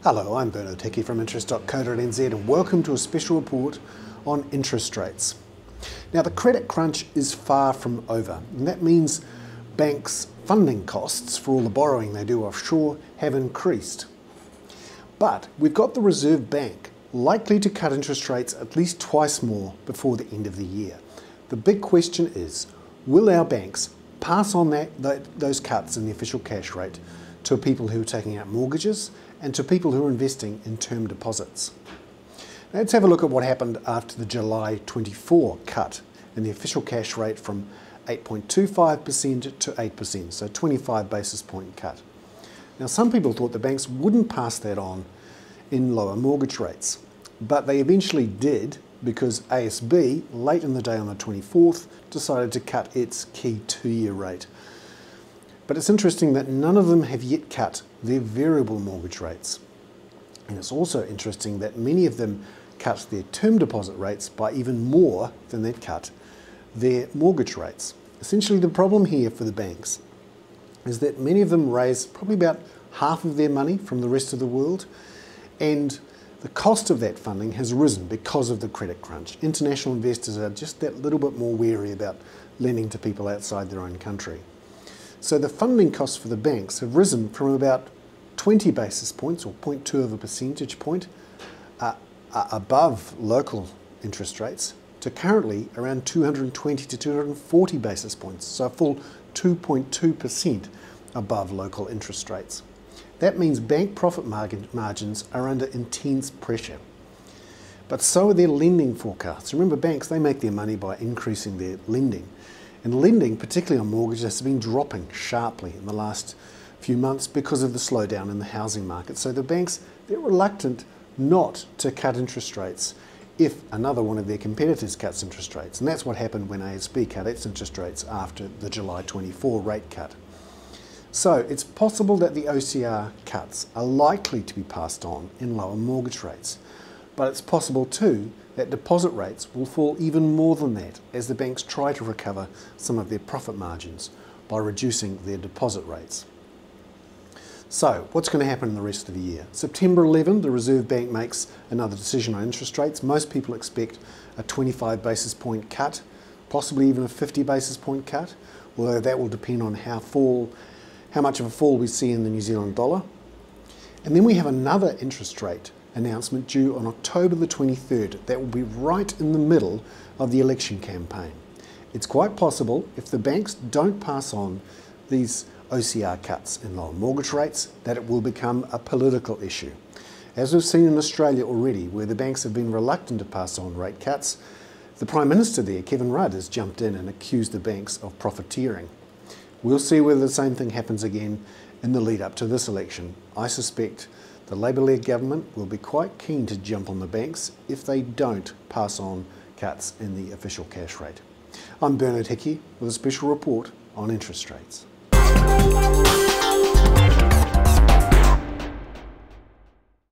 Hello, I'm Hickey from Interest.co.nz and welcome to a special report on interest rates. Now, the credit crunch is far from over, and that means banks' funding costs for all the borrowing they do offshore have increased. But we've got the Reserve Bank likely to cut interest rates at least twice more before the end of the year. The big question is, will our banks pass on those cuts in the official cash rate to people who are taking out mortgages and to people who are investing in term deposits? Now, let's have a look at what happened after the July 24 cut in the official cash rate from 8.25% to 8%, so 25 basis point cut. Now, some people thought the banks wouldn't pass that on in lower mortgage rates, but they eventually did because ASB, late in the day on the 24th, decided to cut its key 2-year rate. But it's interesting that none of them have yet cut their variable mortgage rates. And it's also interesting that many of them cut their term deposit rates by even more than they've cut their mortgage rates. Essentially, the problem here for the banks is that many of them raise probably about half of their money from the rest of the world, and the cost of that funding has risen because of the credit crunch. International investors are just that little bit more wary about lending to people outside their own country. So the funding costs for the banks have risen from about 20 basis points, or 0.2 of a percentage point, above local interest rates, to currently around 220 to 240 basis points, so a full 2.2% above local interest rates. That means bank profit margins are under intense pressure. But so are their lending forecasts. Remember, banks, they make their money by increasing their lending. And lending, particularly on mortgages, has been dropping sharply in the last few months because of the slowdown in the housing market. So the banks, they're reluctant not to cut interest rates if another one of their competitors cuts interest rates. And that's what happened when ASB cut its interest rates after the July 24 rate cut. So it's possible that the OCR cuts are likely to be passed on in lower mortgage rates. But it's possible too that deposit rates will fall even more than that as the banks try to recover some of their profit margins by reducing their deposit rates. So what's going to happen in the rest of the year? September 11, the Reserve Bank makes another decision on interest rates. Most people expect a 25 basis point cut, possibly even a 50 basis point cut, although that will depend on how much of a fall we see in the New Zealand dollar. And then we have another interest rate announcement due on October the 23rd. That will be right in the middle of the election campaign. It's quite possible, if the banks don't pass on these OCR cuts in lower mortgage rates, that it will become a political issue. As we've seen in Australia already, where the banks have been reluctant to pass on rate cuts, the Prime Minister there, Kevin Rudd, has jumped in and accused the banks of profiteering. We'll see whether the same thing happens again in the lead up to this election. I suspect the Labour-led government will be quite keen to jump on the banks if they don't pass on cuts in the official cash rate. I'm Hickey with a special report on interest rates.